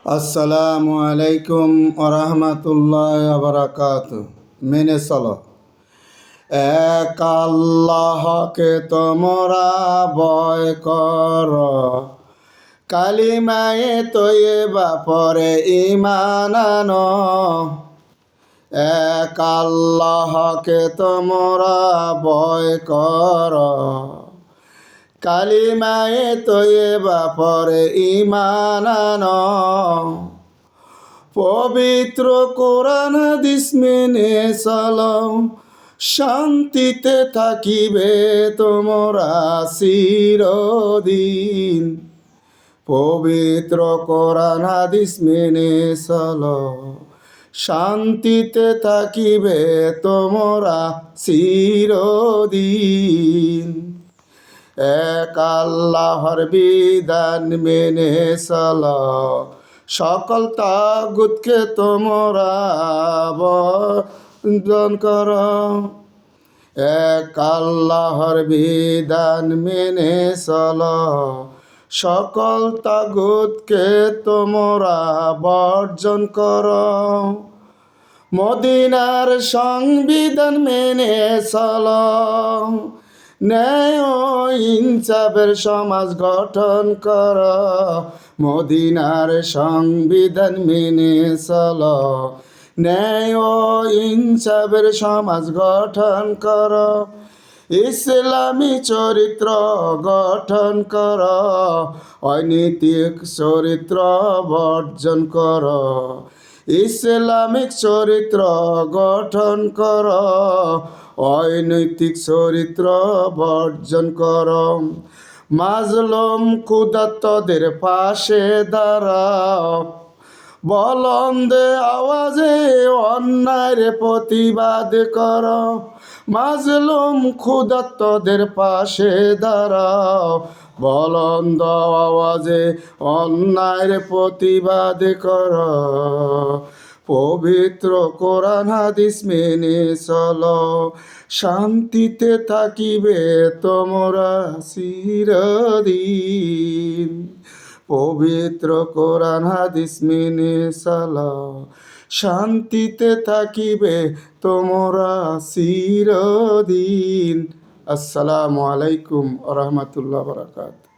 আসসালামু আলাইকুম ওরহমতুল্লাহ বারাকাতু। মেনে চলো। এক আল্লাহকে তোমরা ভয় কর, কালিমায়ে তৈয়বা পরে ঈমান আনো। এক আল্লাহকে তোমরা ভয় কর, কালিমায়ে তৈয়বা পরে ঈমান আনো। পবিত্র কোরআন হাদিস মেনে চলো, শান্তিতে থাকিবে তোমরা চিরদিন। পবিত্র কোরআন হাদিস মেনে চলো, শান্তিতে থাকিবে তোমরা চিরদিন। এক আল্লাহর বিধান মেনে চলো, সকল তাগুতকে তোমরা বর্জন কর। এক আল্লাহর বিধান মেনে চলো, সকল তাগুতকে তোমরা বর্জন কর। মদিনার সংবিধান মেনে চলো, ন্যায় ও ইনসাফের সমাজ গঠন কর। মদিনার সংবিধান মেনে চলো, ন্যায় ও ইনসাফের সমাজ গঠন কর। ইসলামী চরিত্র গঠন কর, অনৈতিক চরিত্র বর্জন কর। ইসলামিক চরিত্র গঠন কর, অনৈতিক চরিত্র বর্জন কর। মাজলুম ক্ষুধার্তদের পাশে দাঁড়াও, বুলন্দে আওয়াজে অন্যায়ের প্রতিবাদ কর। মাজলুম ক্ষুধার্তদের পাশে দাঁড়াও, বুলন্দ আওয়াজে অন্যায়ের প্রতিবাদ কর। পবিত্র কোরআন হাদিস মেনে চলো, শান্তিতে থাকিবে তোমরা চিরদিন। পবিত্র কোরআন হাদিস মেনে চলো, শান্তিতে থাকিবে তোমরা চিরদিন। আসসালামু আলাইকুম ওরহমতুল্লাহ বারাকাতুহু।